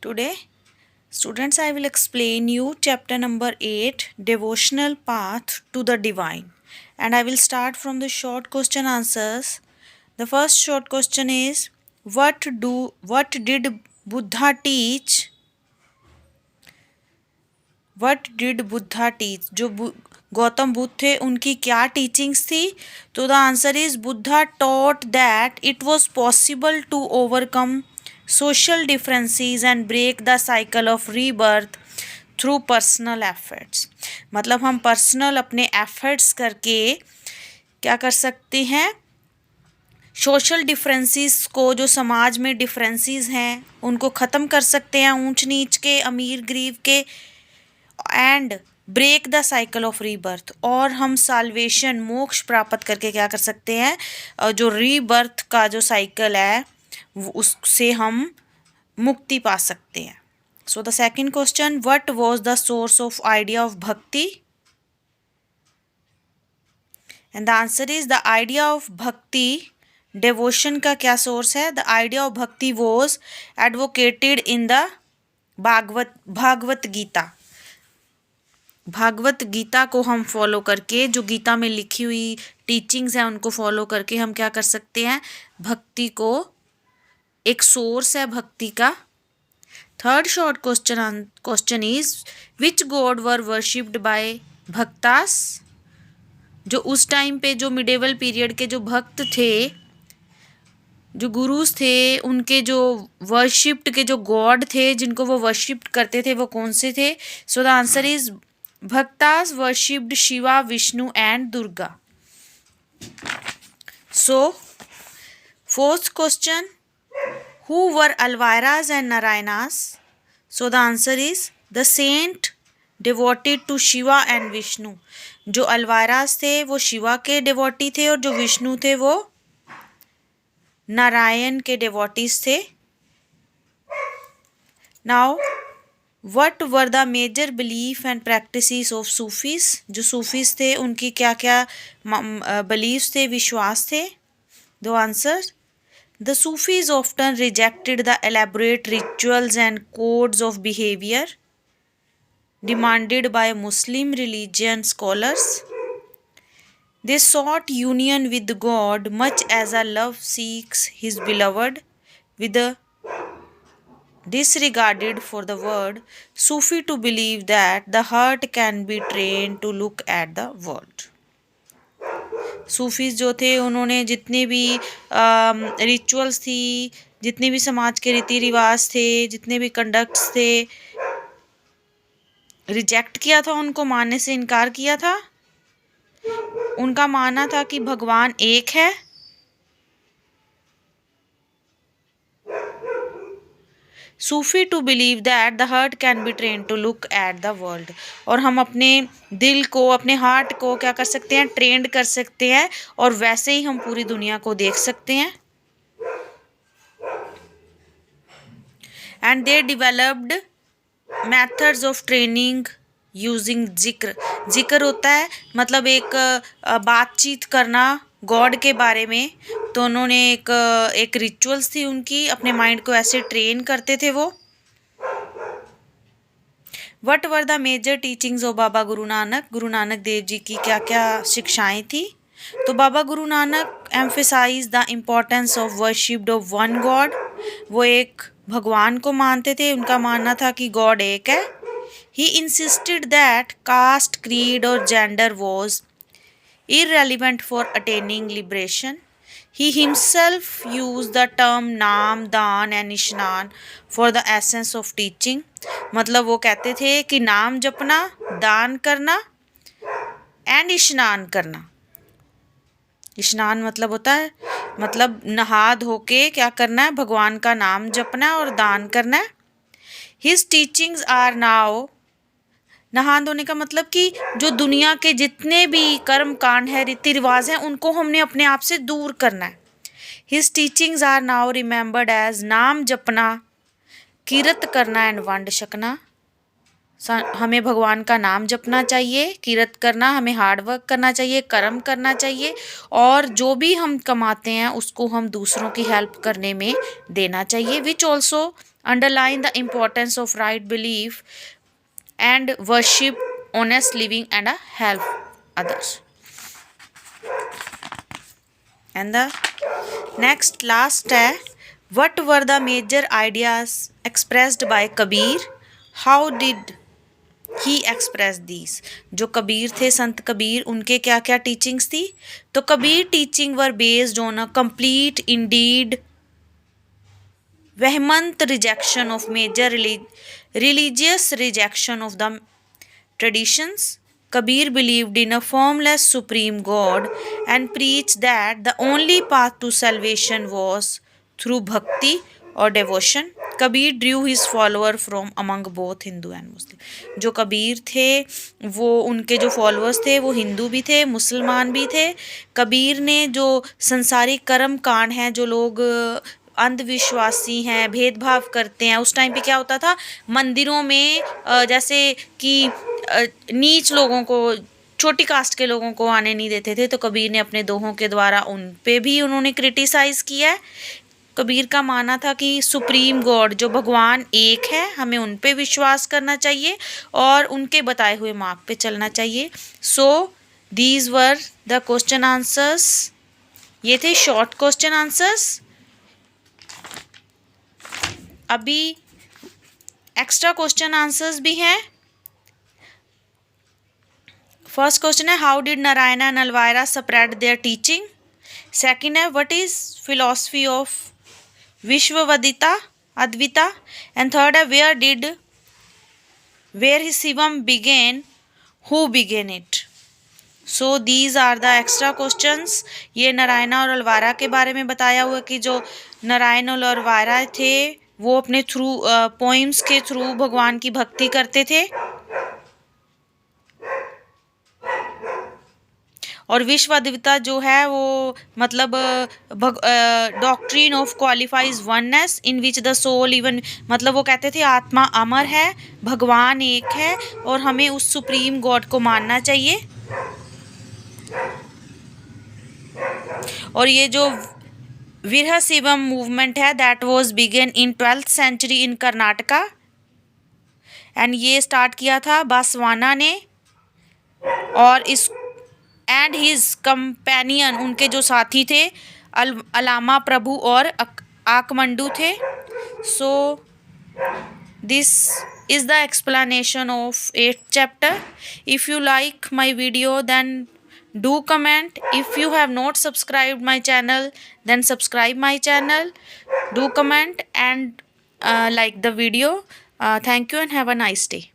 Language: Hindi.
Today, students, I will explain you chapter number 8, Devotional Path to the Divine. And I will start from the short question answers. The first short question is, what did Buddha teach? What did Buddha teach? जो गौतम बुद्ध थे उनकी क्या टीचिंग्स थी? तो the answer is Buddha taught that it was possible to overcome social differences and break the cycle of rebirth through personal efforts. मतलब हम पर्सनल अपने एफर्ट्स करके क्या कर सकते हैं? सोशल डिफरेंसेस को, जो समाज में डिफरेंसेस हैं उनको ख़त्म कर सकते हैं, ऊंच नीच के, अमीर गरीब के, and break the cycle of rebirth, और हम साल्वेशन, मोक्ष प्राप्त करके क्या कर सकते हैं? जो रीबर्थ का जो साइकिल है उससे हम मुक्ति पा सकते हैं. So the second question, what was the source of idea of bhakti? And the answer is the idea of bhakti, devotion का क्या सोर्स है? The idea of bhakti was advocated in the Bhagavad Gita. Bhagavad Gita को हम फॉलो करके, जो गीता में लिखी हुई टीचिंग्स हैं उनको फॉलो करके हम क्या कर सकते हैं? भक्ति को, एक सोर्स है भक्ति का. Third short question is, which god were worshipped by bhaktas? जो उस टाइम पे, जो मिडेवल पीरियड के जो भक्त थे, जो गुरुज थे, उनके जो वर्शिप्ड के जो गॉड थे, जिनको वो वर्शिप्ड करते थे, वो कौन से थे? So the answer is bhaktas worshipped Shiva, Vishnu and Durga. So fourth question, who were Alviras and Narayanas? So the answer is the saint devoted to Shiva and Vishnu. जो अल्वारास थे वो शिवा के डिवोटी थे, और जो विष्णु थे वो नारायण के डिवोटीज थे. Now what were the major belief and practices of Sufis? जो सूफीज थे उनकी क्या क्या बिलीफ्स थे, विश्वास थे? दो answer, the Sufis often rejected the elaborate rituals and codes of behavior demanded by Muslim religion scholars. They sought union with God much as a love seeks his beloved, with a disregarded for the word Sufi to believe that the heart can be trained to look at the world. Sufis जो थे उन्होंने जितने भी रिचुअल्स थी, जितने भी समाज के रीति रिवाज थे, जितने भी कंडक्ट्स थे, रिजेक्ट किया था, उनको मानने से इनकार किया था. उनका मानना था कि भगवान एक है, Sufi to believe that the heart can be train to look at the world. और हम अपने दिल को, अपने हार्ट को क्या कर सकते हैं? ट्रेंड कर सकते हैं, और वैसे ही हम पूरी दुनिया को देख सकते हैं. And they developed methods of training using जिक्र. जिक्र होता है मतलब एक बातचीत करना गॉड के बारे में. तो उन्होंने एक रिचुअल्स थी उनकी, अपने माइंड को ऐसे ट्रेन करते थे वो. What were the major teachings of Baba Guru Nanak? Guru Nanak Dev ji की क्या क्या शिक्षाएं थी? तो Baba Guru Nanak emphasise the importance of worship of one God. वो एक भगवान को मानते थे, उनका मानना था कि गॉड एक है. He insisted that caste, creed और gender was irrelevant for attaining liberation. He himself used the term नाम, दान and इशनान for the essence of teaching. मतलब वो कहते थे कि नाम जपना, दान करना एंड इशनान करना. इशनान मतलब होता है, मतलब नहा धो के क्या करना है? भगवान का नाम जपना है और दान करना है. His teachings are now, नहा धोने का मतलब कि जो दुनिया के जितने भी कर्म कांड है, रीति रिवाज हैं, उनको हमने अपने आप से दूर करना है. His teachings are now remembered as naam japna, Kirat करना एंड वंड छकना. हमें भगवान का नाम जपना चाहिए, कीरत करना, हमें हार्डवर्क करना चाहिए, कर्म करना चाहिए, और जो भी हम कमाते हैं उसको हम दूसरों की हेल्प करने में देना चाहिए. Which also underline the importance of right belief and worship, honest living and help others. And the next last है, what were the major ideas expressed by Kabir? How did he express these? जो कबीर थे, संत कबीर, उनके क्या क्या टीचिंग्स थी? तो Kabir teaching were based on a complete Indeed vehement rejection of major religious rejection of the traditions. Kabir believed in a formless supreme God and preached that the only path to salvation was through bhakti or devotion. Kabir Drew his follower from among both Hindu and Muslim. जो कबीर थे वो, उनके जो फॉलोअर्स थे वो हिंदू भी थे, मुसलमान भी थे. कबीर ने जो संसारिक कर्म कांड हैं, जो लोग अंधविश्वासी हैं, भेदभाव करते हैं, उस टाइम पे क्या होता था, मंदिरों में जैसे कि नीच लोगों को, छोटी कास्ट के लोगों को आने नहीं देते थे, तो कबीर ने अपने दोहों के द्वारा उन पे भी उन्होंने क्रिटिसाइज़ किया है. कबीर का मानना था कि सुप्रीम गॉड, जो भगवान एक है, हमें उन पे विश्वास करना चाहिए और उनके बताए हुए मार्ग पे चलना चाहिए. So these were the question answers. ये थे शॉर्ट क्वेश्चन आंसर्स. अभी एक्स्ट्रा क्वेश्चन आंसर्स भी हैं. फर्स्ट क्वेश्चन है, how did Narayan and Alvars spread their teaching? Second है, what is philosophy of Vishishtadvaita? And third है, where his Shivam begin, who begin it? So these are the extra questions. ये नारायण और अलवारा के बारे में बताया हुआ कि जो नारायण और अलवारा थे वो अपने थ्रू पोइम्स के थ्रू भगवान की भक्ति करते थे. और विश्व अद्विता जो है वो मतलब doctrine of qualifies oneness in which the soul even, मतलब वो कहते थे आत्मा अमर है, भगवान एक है और हमें उस सुप्रीम गॉड को मानना चाहिए. और ये जो विरह शिवम मूवमेंट है, that was begun in 12th century in Karnataka and ये स्टार्ट किया था बासवाना ने. और इस एंड हिज कंपेनियन, उनके जो साथी थे, अलामा प्रभु और आकमंडू थे. So this is the explanation of 8th chapter. If you like my video, then do comment. If you have not subscribed my channel, then subscribe my channel. Do comment and like the video. Thank you and have a nice day.